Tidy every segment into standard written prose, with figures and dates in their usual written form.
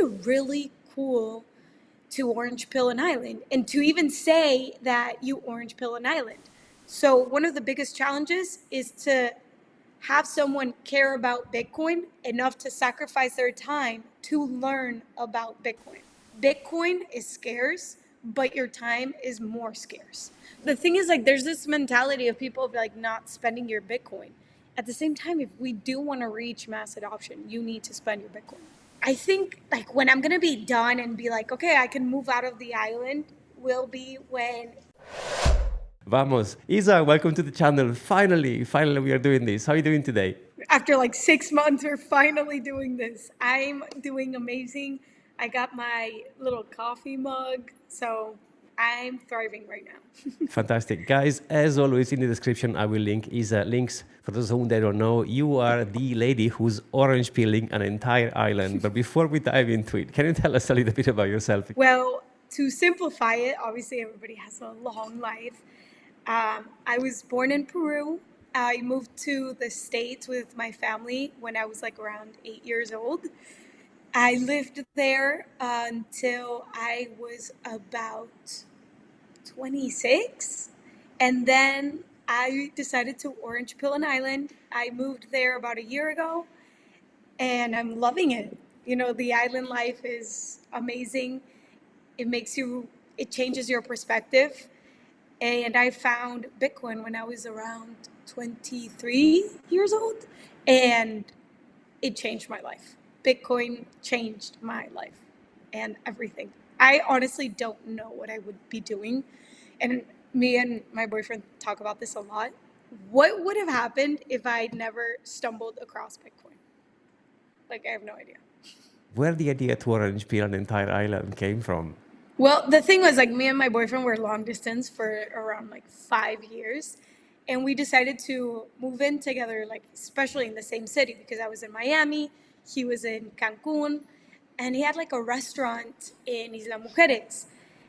really cool to orange pill an island and to even say that you orange pill an island. So one of the biggest challenges is to have someone care about Bitcoin enough to sacrifice their time to learn about Bitcoin. Bitcoin is scarce, but your time is more scarce. The thing is, like, there's this mentality of people like not spending your Bitcoin. At the same time, if we do want to reach mass adoption, you need to spend your Bitcoin. I think like when I'm gonna be done and be like, okay, I can move out of the island, will be when. Vamos. Isa, welcome to the channel. Finally, we are doing this. How are you doing today? After like 6 months, we're finally doing this. I'm doing amazing. I got my little coffee mug, so I'm thriving right now. Fantastic. Guys, as always, in the description, I will link Isa links. For those who don't know, you are the lady who's orange peeling an entire island. But before we dive into it, can you tell us a little bit about yourself? Well, to simplify it, obviously everybody has a long life. I was born in Peru. I moved to the States with my family when I was like around 8 years old. I lived there until I was about 26. And then I decided to orange pill an island. I moved there about a year ago and I'm loving it. You know, the island life is amazing. It changes your perspective. And I found Bitcoin when I was around 23 years old, and it changed my life. Bitcoin changed my life and everything. I honestly don't know what I would be doing. And me and my boyfriend talk about this a lot. What would have happened if I'd never stumbled across Bitcoin? Like, I have no idea. Where the idea to orange peel an entire island came from? Well, the thing was, like, me and my boyfriend were long distance for around like 5 years. And we decided to move in together, like, especially in the same city, because I was in Miami, he was in Cancun, and he had like a restaurant in Isla Mujeres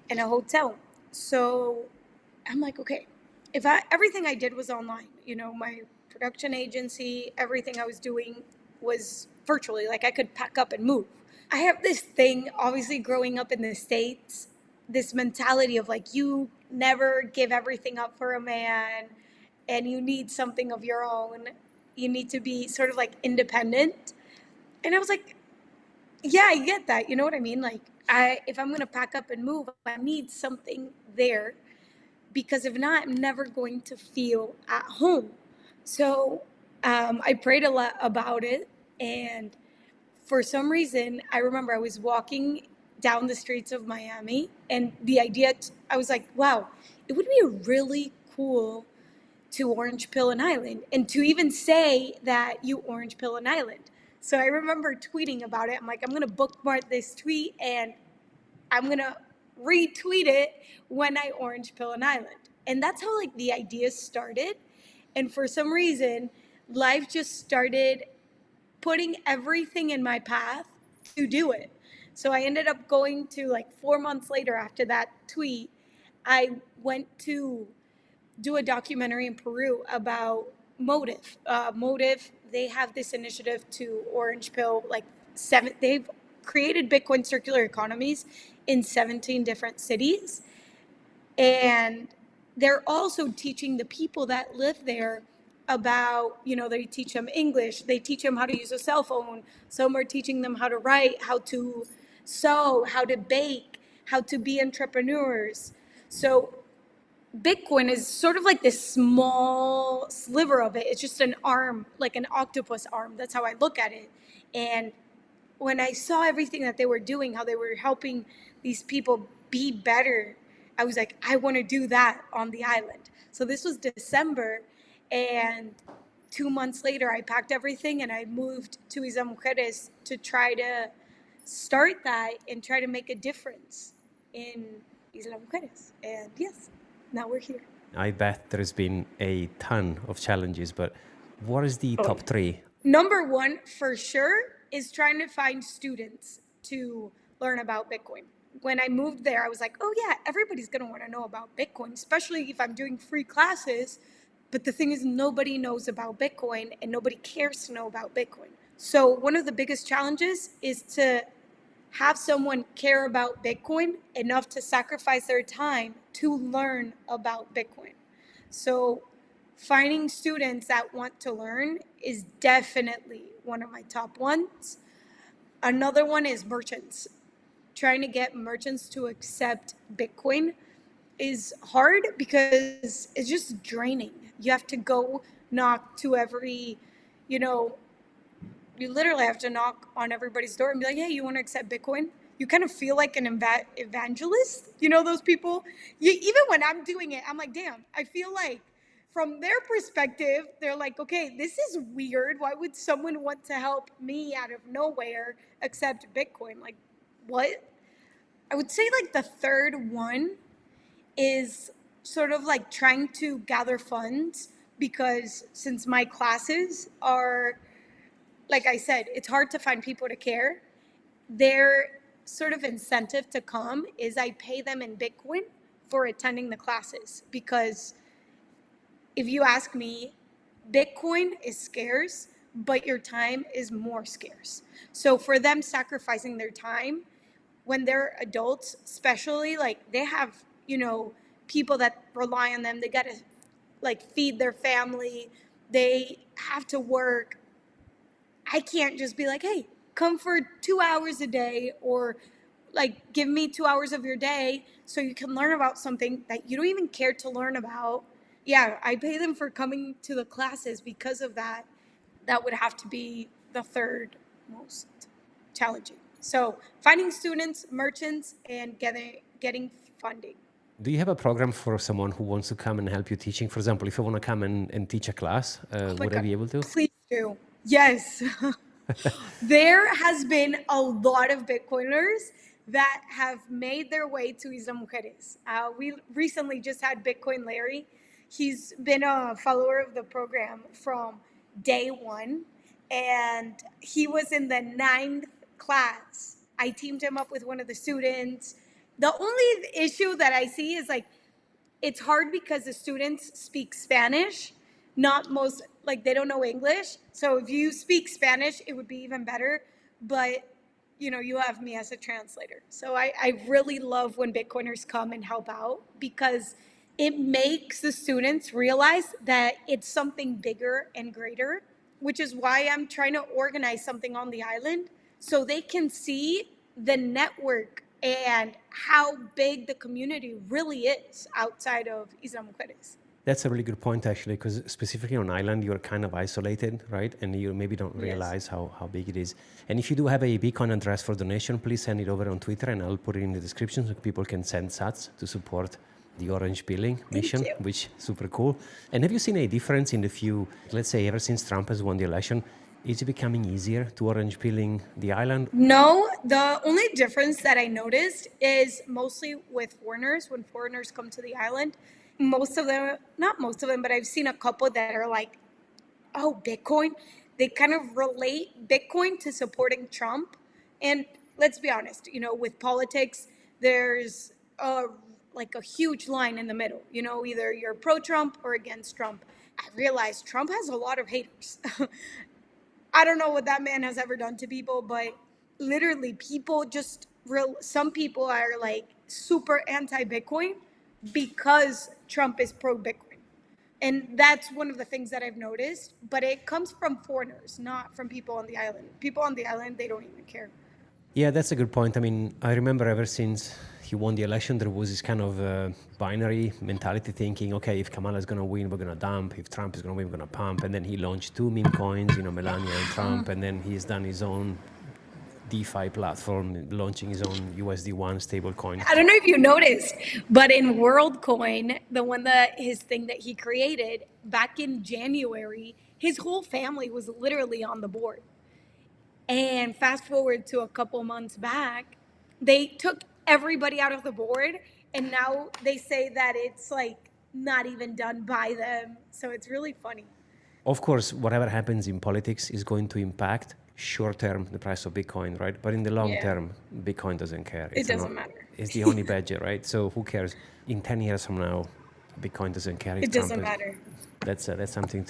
and a hotel. So I'm like, okay, everything I did was online, you know, my production agency, everything I was doing was virtually, like I could pack up and move. I have this thing, obviously, growing up in the States, this mentality of like, you never give everything up for a man and you need something of your own. You need to be sort of like independent. And I was like, yeah, I get that. You know what I mean? Like, if I'm going to pack up and move, I need something there because if not, I'm never going to feel at home. So I prayed a lot about it. And for some reason, I remember I was walking down the streets of Miami and the idea, I was like, wow, it would be really cool to orange pill an island and to even say that you orange pill an island. So I remember tweeting about it. I'm like, I'm going to bookmark this tweet and I'm going to retweet it when I orange pill an island. And that's how like the idea started. And for some reason, life just started putting everything in my path to do it. So I ended up going to like 4 months later after that tweet, I went to do a documentary in Peru about Motive. Motive, they have this initiative to orange pill they've created Bitcoin circular economies in 17 different cities. And they're also teaching the people that live there about, you know, they teach them English, they teach them how to use a cell phone. Some are teaching them how to write, how to sew, how to bake, how to be entrepreneurs. So Bitcoin is sort of like this small sliver of it. It's just an arm, like an octopus arm. That's how I look at it. And when I saw everything that they were doing, how they were helping these people be better, I was like, I want to do that on the island. So this was December, and 2 months later, I packed everything and I moved to Isla Mujeres to try to start that and try to make a difference in Isla Mujeres. And yes, now we're here. I bet there's been a ton of challenges, but what is the top three? Number one, for sure, is trying to find students to learn about Bitcoin. When I moved there, I was like, oh yeah, everybody's going to want to know about Bitcoin, especially if I'm doing free classes. But the thing is, nobody knows about Bitcoin and nobody cares to know about Bitcoin. So one of the biggest challenges is to have someone care about Bitcoin enough to sacrifice their time to learn about Bitcoin. So finding students that want to learn is definitely one of my top ones. Another one is merchants. Trying to get merchants to accept Bitcoin is hard because it's just draining. You have to go knock to every, you know, you literally have to knock on everybody's door and be like, hey, you want to accept Bitcoin? You kind of feel like an evangelist. You know, those people? Even when I'm doing it, I'm like, damn, I feel like from their perspective, they're like, okay, this is weird. Why would someone want to help me out of nowhere accept Bitcoin? Like, what? I would say like the third one is sort of like trying to gather funds because since my classes are, like I said, it's hard to find people to care. Their sort of incentive to come is I pay them in Bitcoin for attending the classes because if you ask me, Bitcoin is scarce, but your time is more scarce. So for them sacrificing their time when they're adults, especially like they have, people that rely on them, they got to like feed their family, they have to work. I can't just be like, hey, come for 2 hours a day or like give me 2 hours of your day so you can learn about something that you don't even care to learn about. Yeah, I pay them for coming to the classes because of that. That would have to be the third most challenging. So finding students, merchants, and getting funding. Do you have a program for someone who wants to come and help you teaching? For example, if you want to come and teach a class, Oh my would I God, be able to? please do. Yes. There has been a lot of Bitcoiners that have made their way to Isla Mujeres. We recently just had Bitcoin Larry. He's been a follower of the program from day one, and he was in the ninth class. I teamed him up with one of the students. The only issue that I see is like it's hard because the students speak Spanish. Not most, like, they don't know English. So if you speak Spanish, it would be even better. But, you have me as a translator. So I really love when Bitcoiners come and help out because it makes the students realize that it's something bigger and greater, which is why I'm trying to organize something on the island so they can see the network and how big the community really is outside of Isla Mujeres. That's a really good point, actually, because specifically on island, you're kind of isolated, right? And you maybe don't Yes. realize how big it is. And if you do have a Bitcoin address for donation, please send it over on Twitter, and I'll put it in the description so people can send sats to support the orange peeling mission, you. which is super cool. And have you seen a difference in the few, let's say, ever since Trump has won the election? Is it becoming easier to orange peeling the island? No, the only difference that I noticed is mostly with foreigners. When foreigners come to the island, most of them, not most of them, but I've seen a couple that are like, oh, Bitcoin. They kind of relate Bitcoin to supporting Trump. And let's be honest, with politics, there's like a huge line in the middle. Either you're pro Trump or against Trump. I realize Trump has a lot of haters. I don't know what that man has ever done to people, but literally, people just some people are like super anti Bitcoin because Trump is pro Bitcoin. And that's one of the things that I've noticed, but it comes from foreigners, not from people on the island. People on the island, they don't even care. Yeah, that's a good point. I mean, I remember ever since he won the election, there was this kind of binary mentality thinking, okay, if Kamala is going to win, we're going to dump. If Trump is going to win, we're going to pump. And then he launched two meme coins, Melania and Trump. And then he's done his own DeFi platform, launching his own USD1 stablecoin. I don't know if you noticed, but in WorldCoin, the one his thing that he created back in January, his whole family was literally on the board. And fast forward to a couple months back, they took everybody out of the board, and now they say that it's like not even done by them. So it's really funny. Of course, whatever happens in politics is going to impact short term the price of Bitcoin, right? But in the long term, Bitcoin doesn't care. It doesn't matter. It's the only badger, right? So who cares? In 10 years from now, Bitcoin doesn't care. It doesn't matter. That's something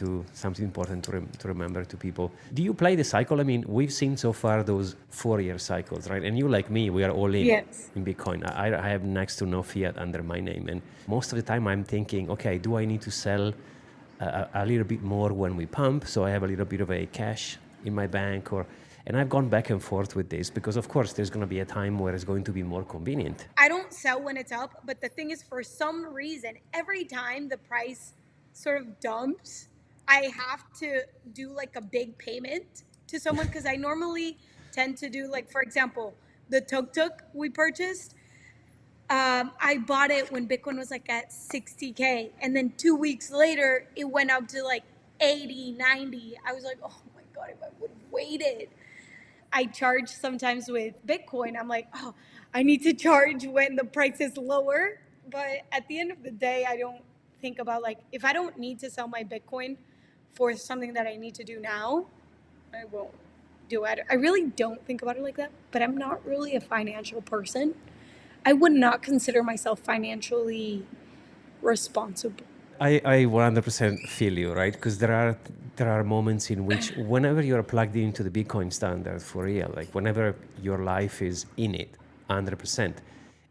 important to remember to people. Do you play the cycle? I mean, we've seen so far those 4-year cycles, right? And you, like me, we are all Yes. in Bitcoin. I have next to no fiat under my name, and most of the time I'm thinking, okay, do I need to sell a little bit more when we pump, so I have a little bit of a cash in my bank, or and I've gone back and forth with this because, of course, there's going to be a time where it's going to be more convenient. I don't sell when it's up, but the thing is, for some reason, every time the price sort of dumps, I have to do like a big payment to someone because I normally tend to do, like, for example, the tuk tuk we purchased. I bought it when Bitcoin was like at 60K. And then 2 weeks later, it went up to like 80, 90. I was like, oh my God, if I would have waited. I charge sometimes with Bitcoin. I'm like, oh, I need to charge when the price is lower. But at the end of the day, I don't think about, like, if I don't need to sell my Bitcoin for something that I need to do now, I won't do it. I really don't think about it like that. But I'm not really a financial person. I would not consider myself financially responsible. I 100% feel you, right? Because there are moments in which whenever you're plugged into the Bitcoin standard for real, like whenever your life is in it 100%,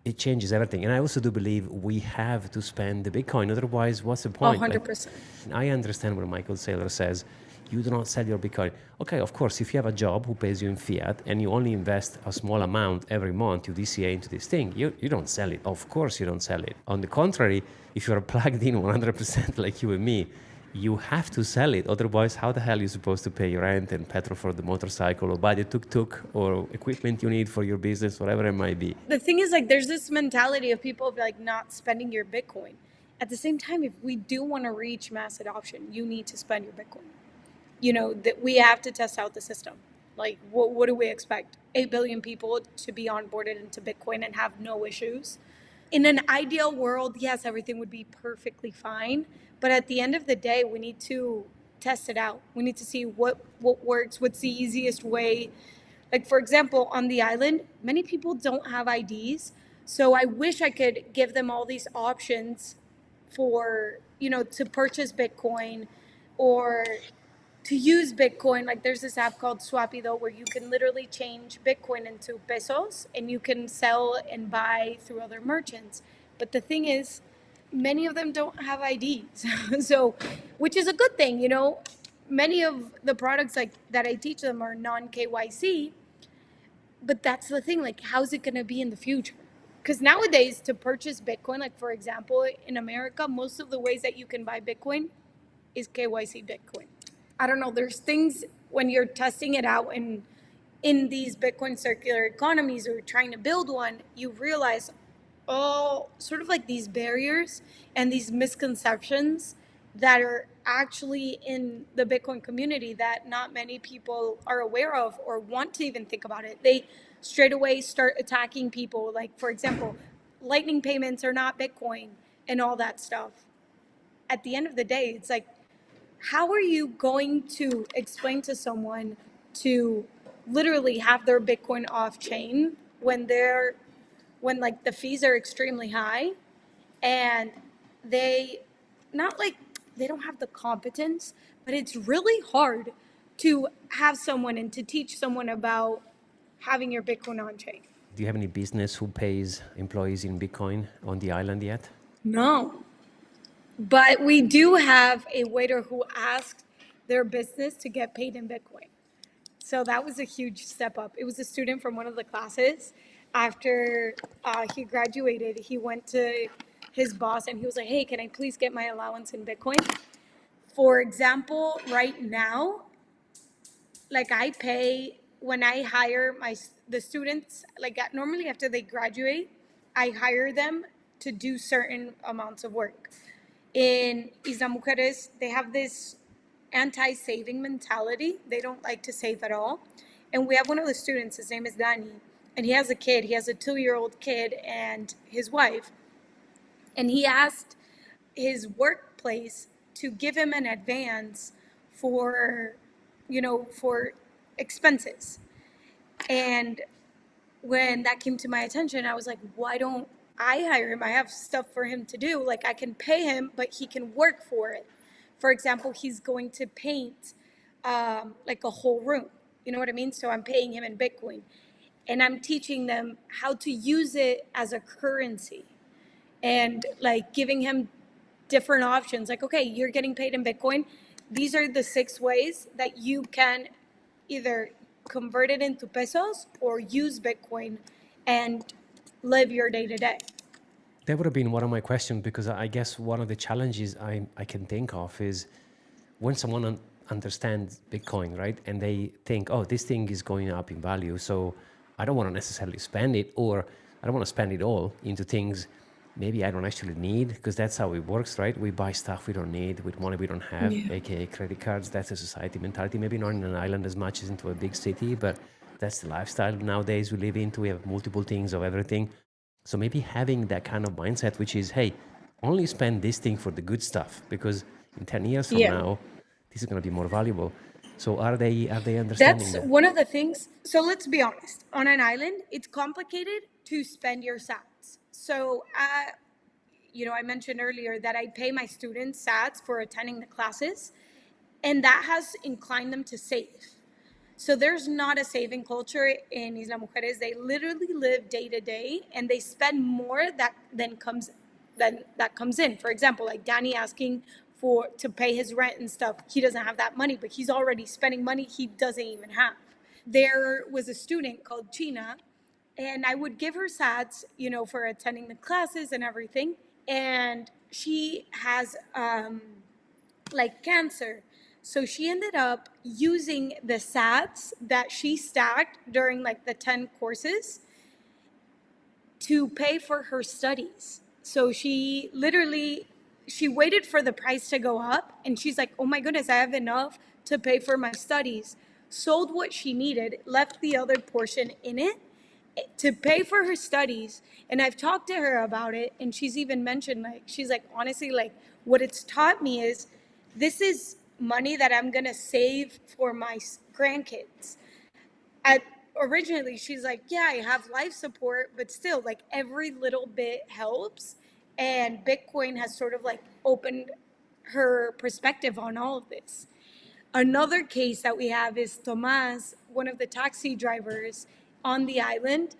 it changes everything. And I also do believe we have to spend the Bitcoin. Otherwise, what's the point? Like, 100%. I understand what Michael Saylor says. You do not sell your Bitcoin. Okay, of course, if you have a job who pays you in fiat and you only invest a small amount every month, you DCA into this thing, you don't sell it. Of course, you don't sell it. On the contrary, if you're plugged in 100% like you and me, you have to sell it. Otherwise, how the hell are you supposed to pay your rent and petrol for the motorcycle or buy the tuk-tuk or equipment you need for your business, whatever it might be? The thing is, like, there's this mentality of people of like not spending your Bitcoin. At the same time, if we do want to reach mass adoption, you need to spend your Bitcoin. That we have to test out the system. Like, what do we expect? 8 billion people to be onboarded into Bitcoin and have no issues. In an ideal world, yes, everything would be perfectly fine. But at the end of the day, we need to test it out. We need to see what works, what's the easiest way. Like, for example, on the island, many people don't have IDs. So I wish I could give them all these options for, to purchase Bitcoin or to use Bitcoin. Like, there's this app called Swapido where you can literally change Bitcoin into pesos and you can sell and buy through other merchants. But the thing is, many of them don't have IDs. So, which is a good thing, Many of the products like that I teach them are non KYC, but that's the thing, like, how's it going to be in the future? Because nowadays, to purchase Bitcoin, like, for example, in America, most of the ways that you can buy Bitcoin is KYC Bitcoin. I don't know, there's things when you're testing it out in these Bitcoin circular economies or trying to build one, you realize all sort of like these barriers and these misconceptions that are actually in the Bitcoin community that not many people are aware of or want to even think about it. They straight away start attacking people. Like, for example, lightning payments are not Bitcoin and all that stuff. At the end of the day, it's like, how are you going to explain to someone to literally have their Bitcoin off chain when like the fees are extremely high and they not like they don't have the competence, but it's really hard to have someone and to teach someone about having your Bitcoin on chain. Do you have any business who pays employees in Bitcoin on the island yet? No. But we do have a waiter who asked their business to get paid in Bitcoin. So that was a huge step up. It was a student from one of the classes. After he graduated, he went to his boss and he was like, hey, can I please get my allowance in Bitcoin? For example, right now, like, I pay when I hire the students, like, normally after they graduate, I hire them to do certain amounts of work. In Isla Mujeres, they have this anti-saving mentality. They don't like to save at all. And we have one of the students, his name is Danny, and he has a kid. He has a 2-year-old kid and his wife. And he asked his workplace to give him an advance for, for expenses. And when that came to my attention, I was like, why don't I hire him? I have stuff for him to do. Like, I can pay him, but he can work for it For example, he's going to paint like a whole room. You know what I mean? So I'm paying him in Bitcoin, and I'm teaching them how to use it as a currency, and like giving him different options. Like, okay, you're getting paid in Bitcoin. These are the 6 ways that you can either convert it into pesos or use Bitcoin and live your day to day. That would have been one of my questions, because I guess one of the challenges I can think of is when someone understands Bitcoin, right? And they think, oh, this thing is going up in value, so I don't want to necessarily spend it, or I don't want to spend it all into things maybe I don't actually need, because that's how it works, right? We buy stuff we don't need with money we don't have, Yeah. aka credit cards. That's a society mentality. Maybe not in an island as much as into a big city, but that's the lifestyle nowadays we live into. We have multiple things of everything. So maybe having that kind of mindset, which is, hey, only spend this thing for the good stuff, because in 10 years from Yeah. now, this is going to be more valuable. So are they understanding That's that? one of the things. So let's be honest. On an island, it's complicated to spend your sats. So, I mentioned earlier that I pay my students sats for attending the classes, and that has inclined them to save. So there's not a saving culture in Isla Mujeres. They literally live day to day, and they spend more that comes in. For example, like Danny asking for to pay his rent and stuff. He doesn't have that money, but he's already spending money he doesn't even have. There was a student called China, and I would give her sats, for attending the classes and everything. And she has like cancer. So she ended up using the sats that she stacked during like the 10 courses to pay for her studies. So she waited for the price to go up, and she's like, "Oh my goodness, I have enough to pay for my studies." Sold what she needed, left the other portion in it to pay for her studies. And I've talked to her about it, and she's even mentioned, like, she's like, honestly, like, what it's taught me is this is money that I'm going to save for my grandkids. At Originally, she's like, yeah, I have life support, but still, like, every little bit helps. And Bitcoin has sort of like opened her perspective on all of this. Another case that we have is Tomas, one of the taxi drivers on the island.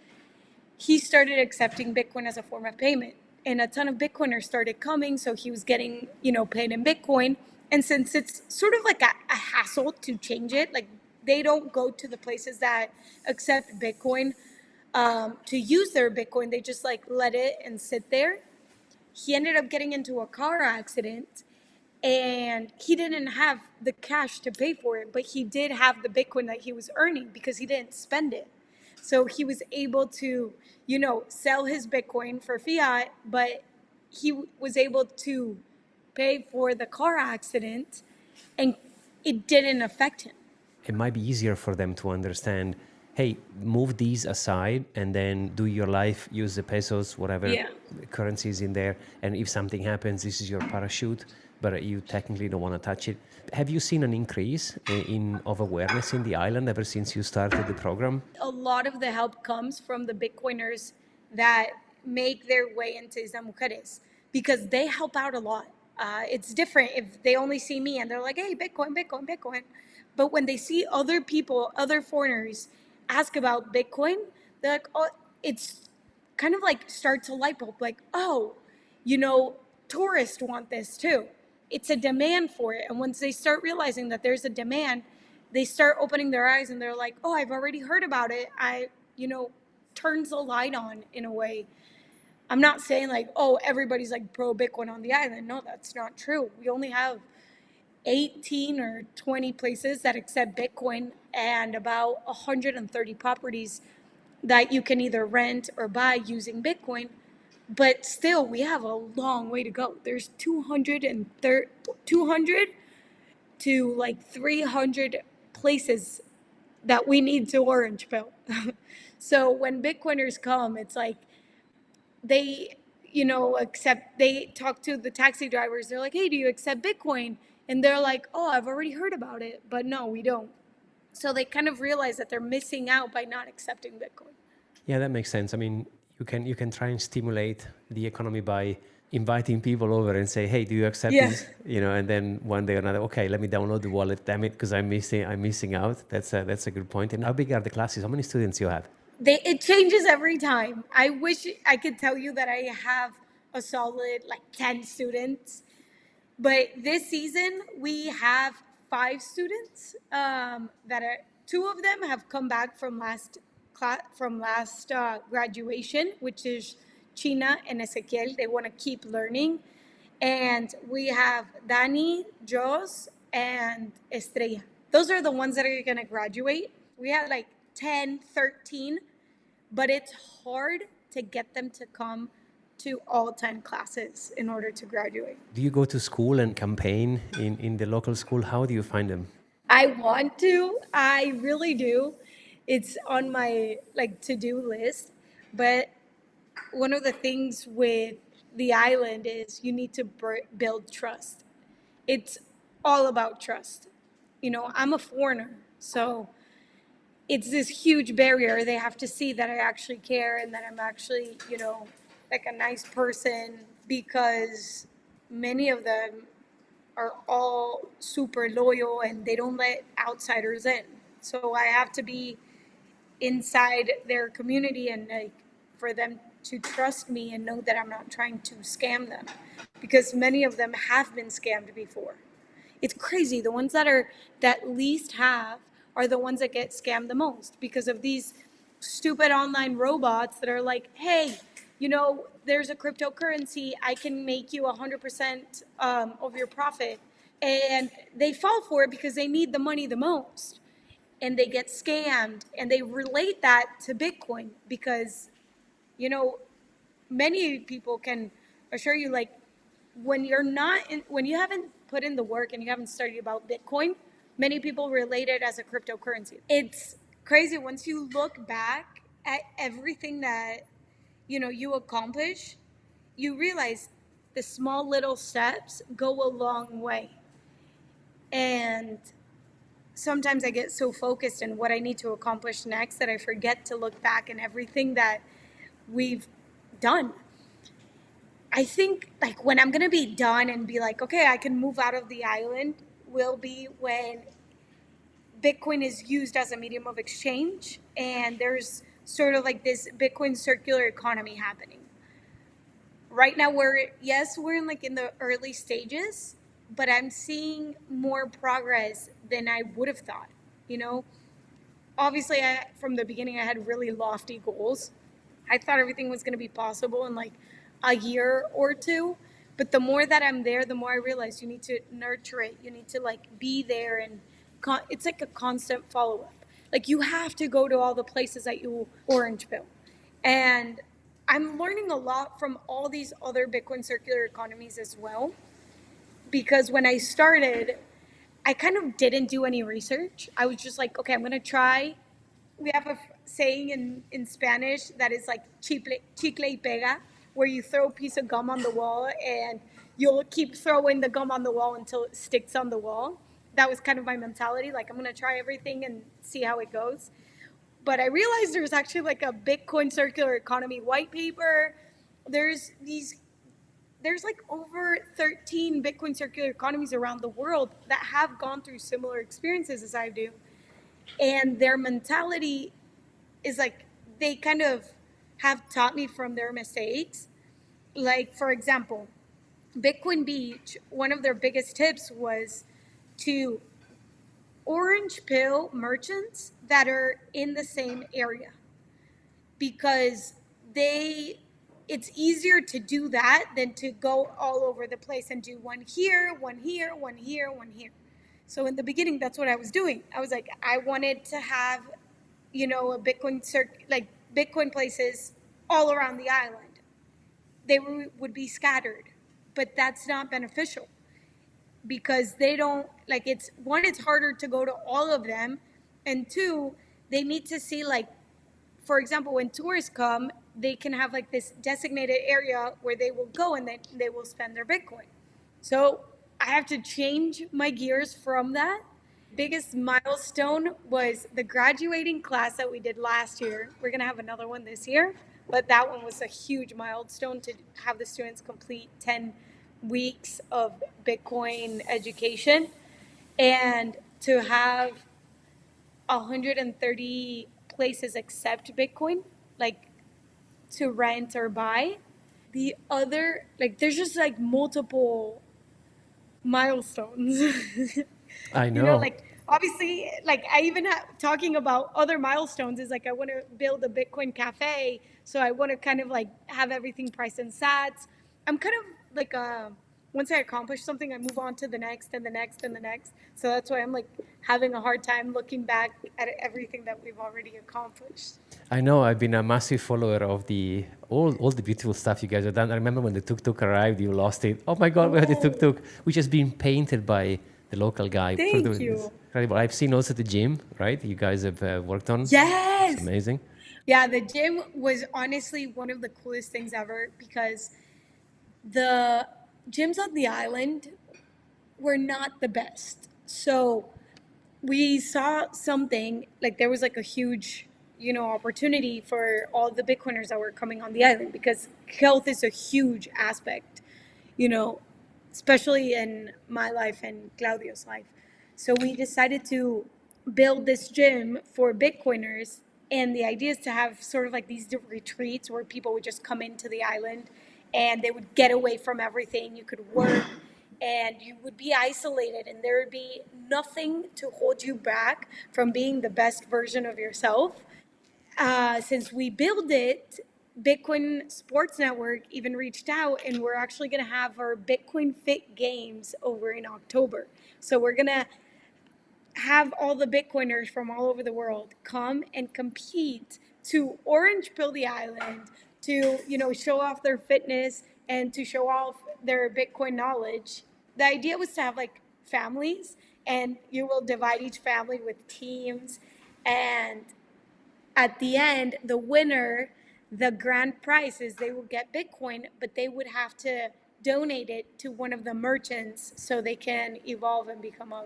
He started accepting Bitcoin as a form of payment, and a ton of Bitcoiners started coming. So he was getting, paid in Bitcoin. And since it's sort of like a hassle to change it, like they don't go to the places that accept Bitcoin to use their Bitcoin. They just like let it and sit there. He ended up getting into a car accident, and he didn't have the cash to pay for it, but he did have the Bitcoin that he was earning because he didn't spend it. So he was able to, sell his Bitcoin for fiat, but he was able to pay for the car accident, and it didn't affect him. It might be easier for them to understand, hey, move these aside and then do your life, use the pesos, whatever Yeah. currencies in there. And if something happens, this is your parachute, but you technically don't want to touch it. Have you seen an increase of awareness in the island ever since you started the program? A lot of the help comes from the Bitcoiners that make their way into Isla Mujeres, because they help out a lot. It's different if they only see me and they're like, hey, Bitcoin, Bitcoin, Bitcoin. But when they see other people, other foreigners ask about Bitcoin, they're like, oh, it's kind of like starts a light bulb, like, oh, you know, tourists want this too. It's a demand for it. And once they start realizing that there's a demand, they start opening their eyes and they're like, oh, I've already heard about it. Turns a light on in a way. I'm not saying like, oh, everybody's like pro Bitcoin on the island. No, that's not true. We only have 18 or 20 places that accept Bitcoin, and about 130 properties that you can either rent or buy using Bitcoin. But still, we have a long way to go. There's 200 to like 300 places that we need to orange pill. So when Bitcoiners come, it's like they, they talk to the taxi drivers. They're like, hey, do you accept Bitcoin? And they're like, oh, I've already heard about it, but no, we don't. So they kind of realize that they're missing out by not accepting Bitcoin. Yeah, that makes sense. I mean, you can try and stimulate the economy by inviting people over and say, "Hey, do you accept Yeah. this?" You know, and then one day or another, okay, let me download the wallet. Damn it, because I'm missing out. That's a good point. And how big are the classes? How many students you have? It changes every time. I wish I could tell you that I have a solid like 10 students, but this season we have 5 students that are, 2 of them have come back from last class, from last graduation, which is China and Ezequiel. They want to keep learning. And we have Dani, Jos, and Estrella. Those are the ones that are going to graduate. We have like 10, 13, but it's hard to get them to come to all 10 classes in order to graduate. Do you go to school and campaign in the local school? How do you find them? I want to, I really do. It's on my like to-do list, but one of the things with the island is you need to build trust. It's all about trust. You know, I'm a foreigner, so it's this huge barrier. They have to see that I actually care and that I'm actually, you know, like a nice person, because many of them are all super loyal and they don't let outsiders in. So I have to be inside their community and like for them to trust me and know that I'm not trying to scam them, because many of them have been scammed before. It's crazy. The ones that least have are the ones that get scammed the most because of these stupid online robots that are like, hey, you know, there's a cryptocurrency. I can make you 100% of your profit. And they fall for it because they need the money the most. And they get scammed. And they relate that to Bitcoin because, you know, many people can assure you, like, when you haven't put in the work and you haven't studied about Bitcoin, many people relate it as a cryptocurrency. It's crazy once you look back at everything that you accomplish, you realize the small little steps go a long way. And sometimes I get so focused in what I need to accomplish next that I forget to look back in everything that we've done. I think like when I'm gonna be done and be like, okay, I can move out of the island, will be when Bitcoin is used as a medium of exchange and there's sort of like this Bitcoin circular economy happening. Right now we're in like in the early stages, but I'm seeing more progress than I would have thought. You know, obviously from the beginning I had really lofty goals. I thought everything was going to be possible in like a year or two. But the more that I'm there, the more I realize you need to nurture it. You need to like be there, and it's like a constant follow up. Like you have to go to all the places that you orange pill. And I'm learning a lot from all these other Bitcoin circular economies as well. Because when I started, I kind of didn't do any research. I was just like, okay, I'm going to try. We have a saying in Spanish that is like chicle y pega, where you throw a piece of gum on the wall and you'll keep throwing the gum on the wall until it sticks on the wall. That was kind of my mentality. Like, I'm going to try everything and see how it goes. But I realized there's actually like a Bitcoin circular economy white paper. There's these there's like over 13 Bitcoin circular economies around the world that have gone through similar experiences as I do. And their mentality is like they kind of have taught me from their mistakes. Like, for example, Bitcoin Beach, one of their biggest tips was to orange pill merchants that are in the same area, because it's easier to do that than to go all over the place and do one here, one here, one here, one here. So in the beginning, that's what I was doing. I was like, I wanted to have, a like Bitcoin places all around the island. They would be scattered, but that's not beneficial because they don't like it's one, it's harder to go to all of them, and two, they need to see, like, for example, when tourists come, they can have like this designated area where they will go and they will spend their Bitcoin. So I have to change my gears from that biggest milestone was the graduating class that we did last year. We're going to have another one this year, but that one was a huge milestone to have the students complete 10 weeks of Bitcoin education and to have 130 places accept Bitcoin, like to rent or buy. The other, like, there's just like multiple milestones. I You know, know. like obviously, like I even talking about other milestones is like I want to build a Bitcoin cafe, so I want to kind of like have everything priced in Sats. I'm kind of like once I accomplish something, I move on to the next and the next and the next. So that's why I'm like having a hard time looking back at everything that we've already accomplished. I know. I've been a massive follower of the all the beautiful stuff you guys have done. I remember when the tuk-tuk arrived, you lost it. Oh my God, we had the Oh, tuk-tuk, which has been painted by the local guy. thank It's you. incredible. I've seen also the gym, right? You guys have worked on. It's Yes. amazing. Yeah, the gym was honestly one of the coolest things ever because the gyms on the island were not the best. So we saw something like there was like a huge, opportunity for all the Bitcoiners that were coming on the island because health is a huge aspect, you know, especially in my life and Claudio's life. So we decided to build this gym for Bitcoiners. And the idea is to have sort of like these retreats where people would just come into the island and they would get away from everything. You could work and you would be isolated, and there would be nothing to hold you back from being the best version of yourself. Since we built it, Bitcoin Sports Network even reached out, and we're actually going to have our Bitcoin Fit Games over in October. So we're going to have all the Bitcoiners from all over the world come and compete to orange pill the island, to show off their fitness and to show off their Bitcoin knowledge. The idea was to have like families, and you will divide each family with teams, and at the end, the winner, the grand prize is they will get Bitcoin, but they would have to donate it to one of the merchants so they can evolve and become a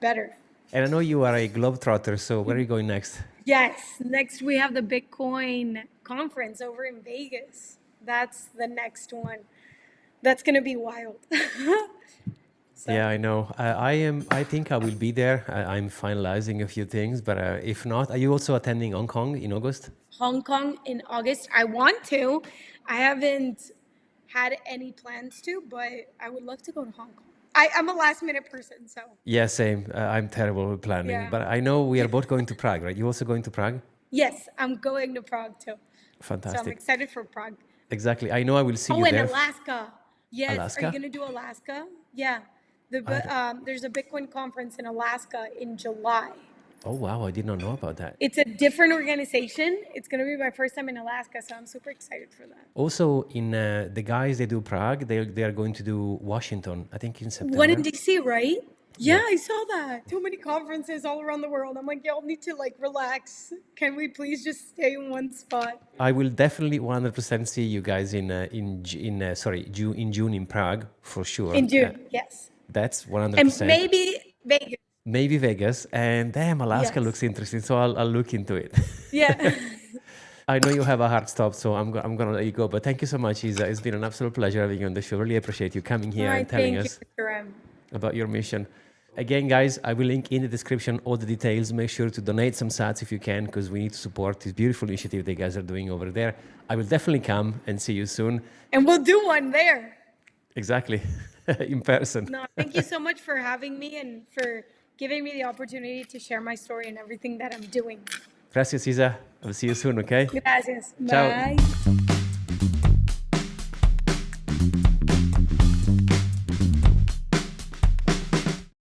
better. And I know you are a globetrotter, so where are you going next? Yes, next we have the Bitcoin conference over in Vegas. That's the next one. That's going to be wild. Yeah, So, I know. I am. I think I will be there. I'm finalizing a few things, but if not, are you also attending Hong Kong in August? Hong Kong in August. I want to. I haven't had any plans to, but I would love to go to Hong Kong. I'm a last minute person, so Yeah, same. I'm terrible with planning, yeah. but I know we are both going to Prague, right? You also going to Prague? Yes, I'm going to Prague too. So I'm Fantastic. excited for Prague. Exactly. I know I will see Oh, you and there. Alaska. Yes. Are you Alaska? going to do Alaska? Yeah. I d- There's a Bitcoin conference in Alaska in July. oh, wow. I did not know about that. It's a different organization. It's going to be my first time in Alaska, so I'm super excited for that. Also, in the guys they do Prague, they are going to do Washington, I think in One in September. DC, right? Yeah, Yeah. I saw that. Too many conferences all around the world. I'm like, y'all need to like relax. Can we please just stay in one spot? I will definitely 100% see you guys in June in Prague for sure. In June, yes. That's And 100%. maybe Vegas. Maybe Vegas, and damn, Alaska Yes. looks interesting, so I'll look into it. Yeah. I know you have a hard stop, so I'm gonna let you go. But thank you so much, Isa. It's been an absolute pleasure having you on the show. Really appreciate you coming All here and right. telling Thank you, us Mr. M. about your mission. Again, guys, I will link in the description all the details. Make sure to donate some sats if you can, because we need to support this beautiful initiative that you guys are doing over there. I will definitely come and see you soon. And we'll do one there. Exactly, in person. No, thank you so much for having me and for giving me the opportunity to share my story and everything that I'm doing. Gracias, Isa. I'll see you soon, okay? Gracias. Ciao. Bye.